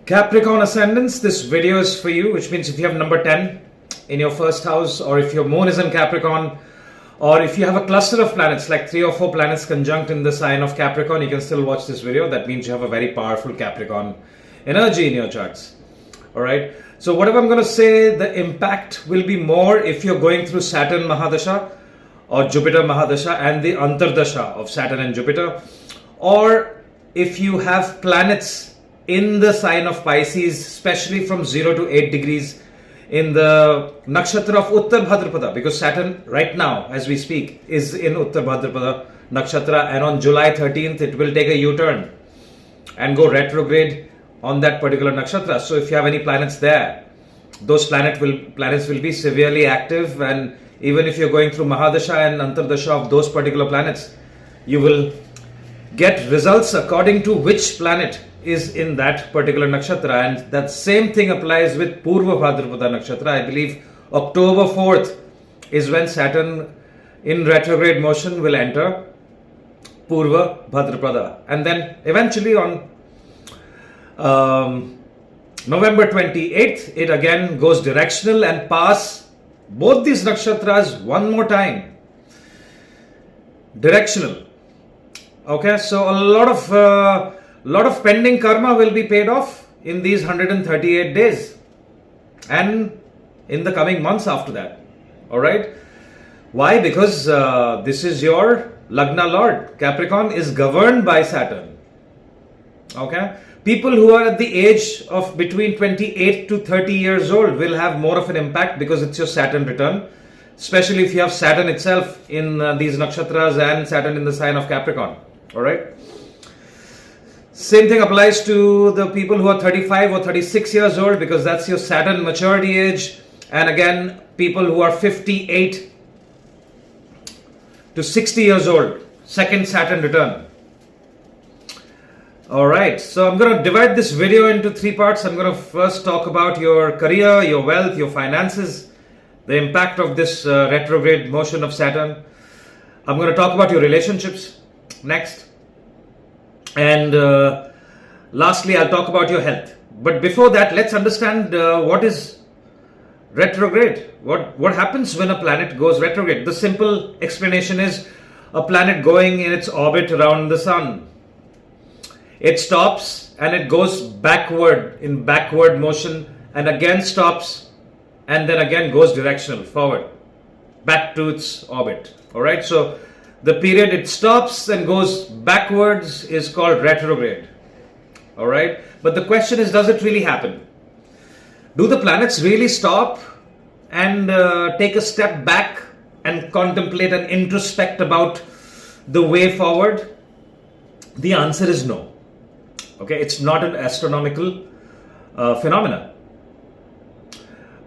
Capricorn Ascendants, this video is for you, which means if you have number 10 in your first house, or if your moon is in Capricorn, or if you have a cluster of planets, like 3 or 4 planets conjunct in the sign of Capricorn, you can still watch this video. That means you have a very powerful Capricorn energy in your charts. Alright, so whatever I'm going to say, the impact will be more if you're going through Saturn Mahadasha or Jupiter Mahadasha and the Antardasha of Saturn and Jupiter, or if you have planets in the sign of Pisces, especially from 0 to 8 degrees in the nakshatra of Uttar Bhadrapada, because Saturn right now as we speak is in Uttar Bhadrapada nakshatra, and on July 13th it will take a U-turn and go retrograde on that particular nakshatra. So if you have any planets there, those planets will be severely active, and even if you're going through Mahadasha and Antardasha of those particular planets, you will get results according to which planet is in that particular nakshatra. And that same thing applies with Purva Bhadrapada nakshatra. I believe October 4th is when Saturn in retrograde motion will enter Purva Bhadrapada, and then eventually on November 28th it again goes directional and pass both these nakshatras one more time directional. Okay, so a lot of pending karma will be paid off in these 138 days and in the coming months after that. Alright, why? Because this is your Lagna Lord. Capricorn is governed by Saturn. Okay, people who are at the age of between 28 to 30 years old will have more of an impact because it's your Saturn return, especially if you have Saturn itself in these nakshatras and Saturn in the sign of Capricorn. Alright, same thing applies to the people who are 35 or 36 years old, because that's your Saturn maturity age, and again people who are 58 to 60 years old, second Saturn return. Alright, so I'm going to divide this video into 3 parts. I'm going to first talk about your career, your wealth, your finances, the impact of this retrograde motion of Saturn. I'm going to talk about your relationships next, and lastly I'll talk about your health. But before that, let's understand what is retrograde. What happens when a planet goes retrograde? The simple explanation is a planet going in its orbit around the sun. It stops and it goes backward in backward motion, and again stops and then again goes directional forward back to its orbit. Alright, so the period it stops and goes backwards is called retrograde. Alright, but the question is, does it really happen? Do the planets really stop and take a step back and contemplate and introspect about the way forward? The answer is no. Okay, it's not an astronomical phenomena,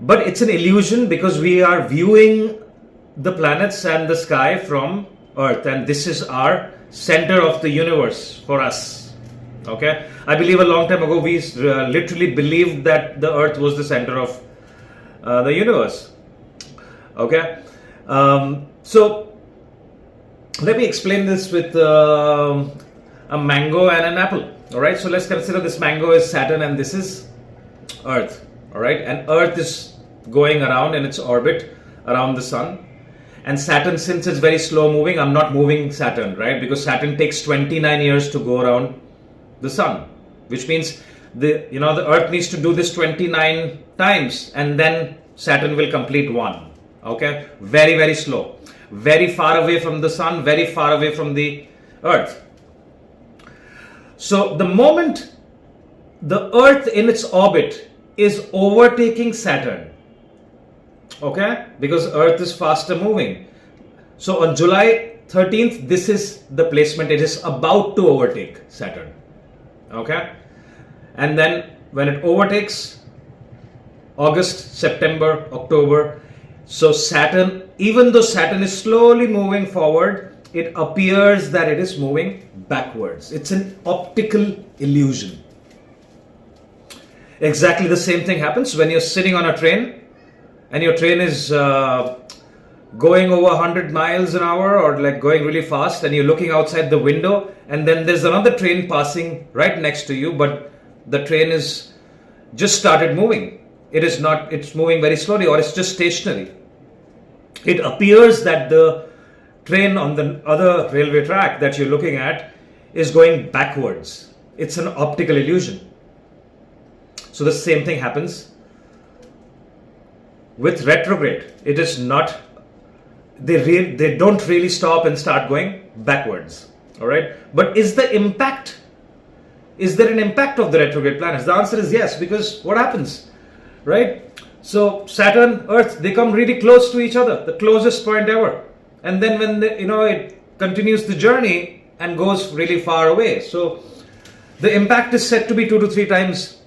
but it's an illusion, because we are viewing the planets and the sky from Earth, and this is our center of the universe for us. Okay, I believe a long time ago we literally believed that the Earth was the center of the universe. Okay, so let me explain this with a mango and an apple. Alright, so let's consider this mango is Saturn and this is Earth. Alright, and Earth is going around in its orbit around the sun, and Saturn, since it's very slow moving, I'm not moving Saturn, right? Because Saturn takes 29 years to go around the sun, which means the Earth needs to do this 29 times and then Saturn will complete one. Okay, very, very slow, very far away from the sun, very far away from the Earth. So the moment the Earth in its orbit is overtaking Saturn, okay, because Earth is faster moving, so on July 13th this is the placement, it is about to overtake Saturn. Okay, and then when it overtakes, August, September, October, so Saturn, even though Saturn is slowly moving forward, it appears that it is moving backwards. It's an optical illusion. Exactly the same thing happens when you're sitting on a train and your train is going over 100 miles an hour, or like going really fast, and you're looking outside the window, and then there's another train passing right next to you, but the train is just started moving. It is not, it's moving very slowly, or it's just stationary. It appears that the train on the other railway track that you're looking at is going backwards. It's an optical illusion. So the same thing happens with retrograde. It is not, they don't really stop and start going backwards. All right. But is there an impact of the retrograde planets? The answer is yes, because what happens, right? So Saturn, Earth, they come really close to each other, the closest point ever. And then when it continues the journey and goes really far away. So the impact is said to be 2 to 3 times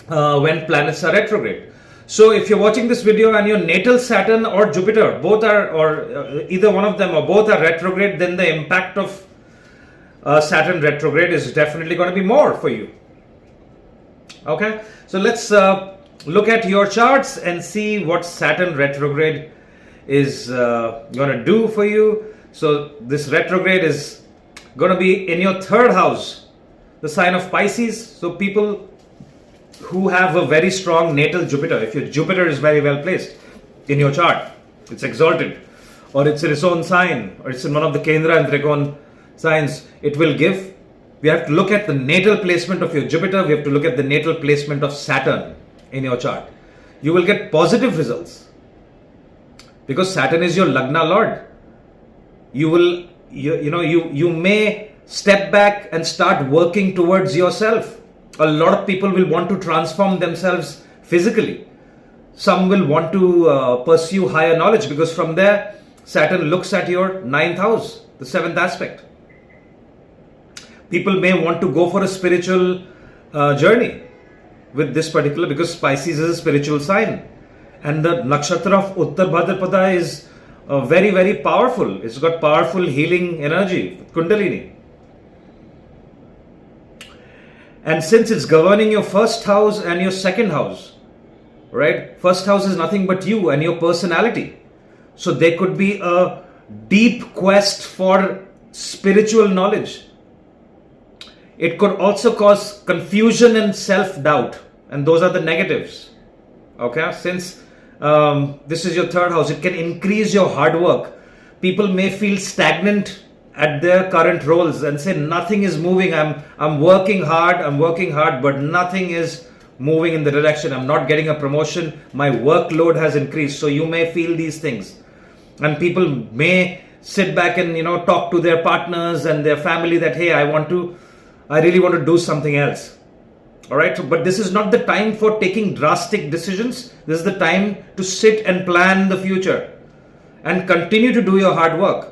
when planets are retrograde. So if you're watching this video and your natal Saturn or Jupiter, both are, or either one of them or both are retrograde, then the impact of Saturn retrograde is definitely going to be more for you. Okay, so let's look at your charts and see what Saturn retrograde is going to do for you. So this retrograde is going to be in your 3rd house, the sign of Pisces. So people who have a very strong natal Jupiter, if your Jupiter is very well placed in your chart, it's exalted, or it's in its own sign, or it's in one of the Kendra and Trikon signs, it will give. We have to look at the natal placement of your Jupiter. We have to look at the natal placement of Saturn in your chart. You will get positive results because Saturn is your Lagna Lord. You will, you may step back and start working towards yourself. A lot of people will want to transform themselves physically. Some will want to pursue higher knowledge, because from there Saturn looks at your 9th house, the 7th aspect. People may want to go for a spiritual journey with this particular, because Pisces is a spiritual sign, and the nakshatra of Uttar Bhadrapada is very, very powerful. It's got powerful healing energy, Kundalini. And since it's governing your 1st house and your 2nd house, right? 1st house is nothing but you and your personality. So there could be a deep quest for spiritual knowledge. It could also cause confusion and self-doubt, and those are the negatives. Okay, since this is your 3rd house, it can increase your hard work. People may feel stagnant at their current roles and say nothing is moving. I'm working hard, but nothing is moving in the direction. I'm not getting a promotion. My workload has increased. So you may feel these things, and people may sit back and talk to their partners and their family that, hey, I really want to do something else. All right. So, but this is not the time for taking drastic decisions. This is the time to sit and plan the future and continue to do your hard work.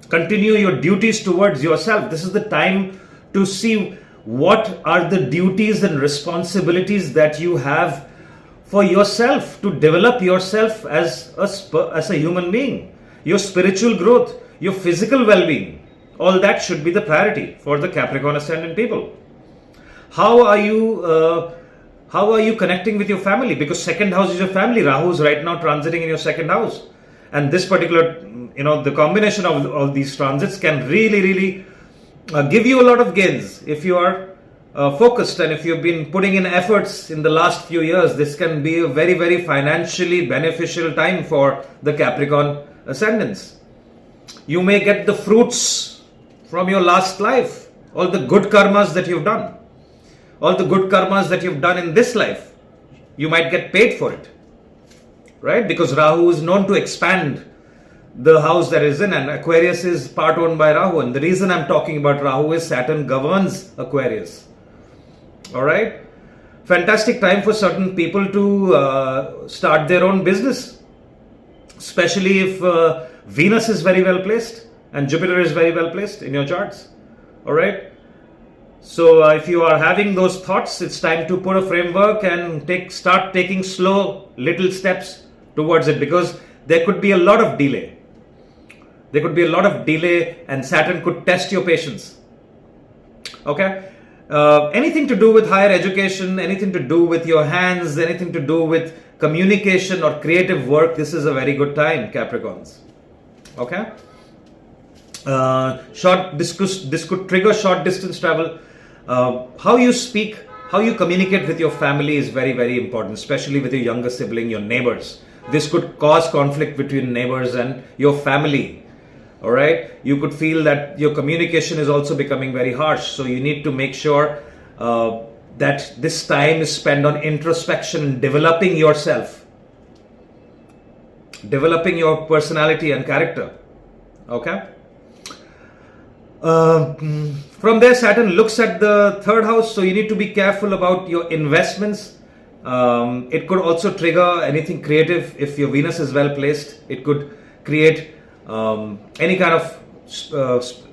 Continue your duties towards yourself. This is the time to see what are the duties and responsibilities that you have for yourself, to develop yourself as a human being, your spiritual growth, your physical well-being. All that should be the priority for the Capricorn Ascendant people. How are you connecting with your family? Because 2nd house is your family. Rahu is right now transiting in your 2nd house. And this particular, the combination of all these transits can really give you a lot of gains. If you are focused and if you've been putting in efforts in the last few years, this can be a very, very financially beneficial time for the Capricorn Ascendants. You may get the fruits from your last life, all the good karmas that you've done. All the good karmas that you've done in this life, you might get paid for it, right? Because Rahu is known to expand the house that is in, and Aquarius is part owned by Rahu. And the reason I'm talking about Rahu is Saturn governs Aquarius. All right. Fantastic time for certain people to start their own business, especially if Venus is very well placed and Jupiter is very well placed in your charts. All right. So if you are having those thoughts, it's time to put a framework and start taking slow little steps towards it, because there could be a lot of delay. There could be a lot of delay, and Saturn could test your patience. Okay. Anything to do with higher education, anything to do with your hands, anything to do with communication or creative work, this is a very good time, Capricorns. Okay. This could trigger short distance travel. How you speak How you communicate with your family is very, very important, especially with your younger sibling, your neighbors. This could cause conflict between neighbors and your family. All right. You could feel that your communication is also becoming very harsh. So you need to make sure that this time is spent on introspection and developing yourself, developing your personality and character. Okay. From there, Saturn looks at the third house, so you need to be careful about your investments. It could also trigger anything creative if your Venus is well placed. It could create any kind of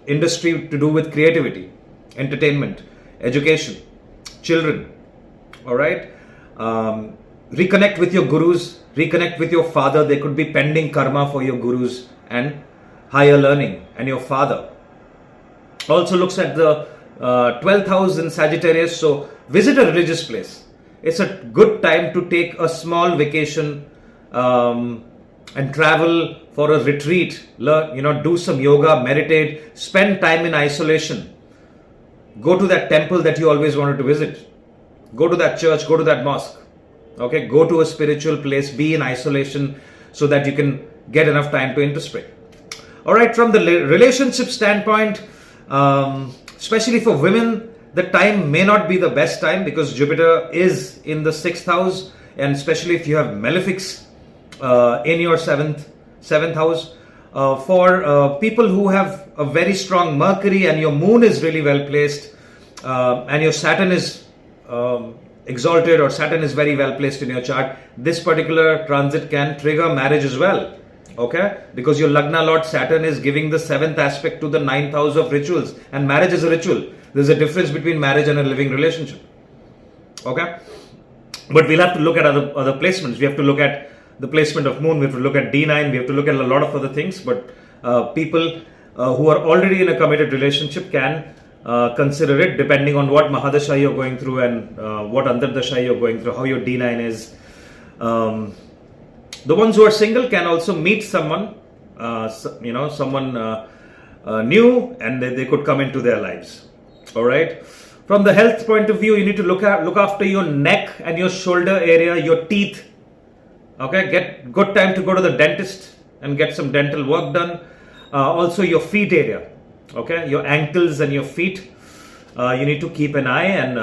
industry to do with creativity, entertainment, education, children. All right. Reconnect with your gurus, reconnect with your father. There could be pending karma for your gurus and higher learning and your father. Also looks at the 12th house in Sagittarius, so visit a religious place. It's a good time to take a small vacation and travel for a retreat. Learn, do some yoga, meditate, spend time in isolation. Go to that temple that you always wanted to visit. Go to that church, go to that mosque. Okay, go to a spiritual place, be in isolation so that you can get enough time to introspect. All right, from the relationship standpoint, especially for women, the time may not be the best time because Jupiter is in the 6th house, and especially if you have malefics in your seventh house. For people who have a very strong Mercury and your moon is really well placed, and your Saturn is exalted or Saturn is very well placed in your chart, this particular transit can trigger marriage as well. Okay, because your Lagna Lord Saturn is giving the 7th aspect to the 9th house of rituals, and marriage is a ritual. There's a difference between marriage and a living relationship. Okay, but we'll have to look at other placements. We have to look at the placement of moon. We have to look at D9. We have to look at a lot of other things. But people who are already in a committed relationship can consider it, depending on what Mahadasha you're going through and what Antardasha you're going through, how your D9 is. The ones who are single can also meet someone, someone new, and they could come into their lives. All right. From the health point of view, you need to look after your neck and your shoulder area, your teeth. Okay. Get good time to go to the dentist and get some dental work done. Also your feet area. Okay. Your ankles and your feet. You need to keep an eye and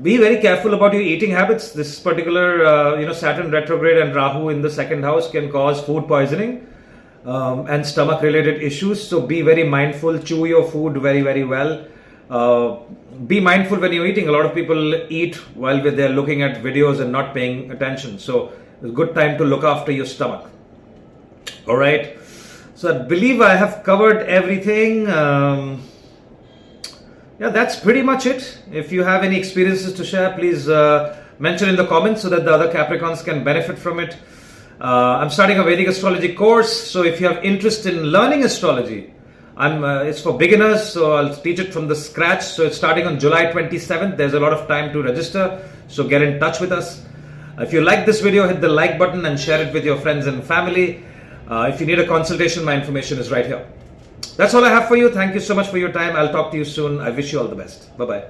be very careful about your eating habits. This particular, Saturn retrograde and Rahu in the 2nd house can cause food poisoning and stomach related issues. So be very mindful, chew your food very, very well. Be mindful when you're eating. A lot of people eat while they're looking at videos and not paying attention. So it's a good time to look after your stomach. All right. So I believe I have covered everything. Yeah, that's pretty much it. If you have any experiences to share, please mention in the comments so that the other Capricorns can benefit from it. I'm starting a Vedic astrology course, so if you have interest in learning astrology, it's for beginners, so I'll teach it from the scratch. So it's starting on July 27th. There's a lot of time to register, so get in touch with us. If you like this video, hit the like button and share it with your friends and family. If you need a consultation, my information is right here. That's all I have for you. Thank you so much for your time. I'll talk to you soon. I wish you all the best. Bye-bye.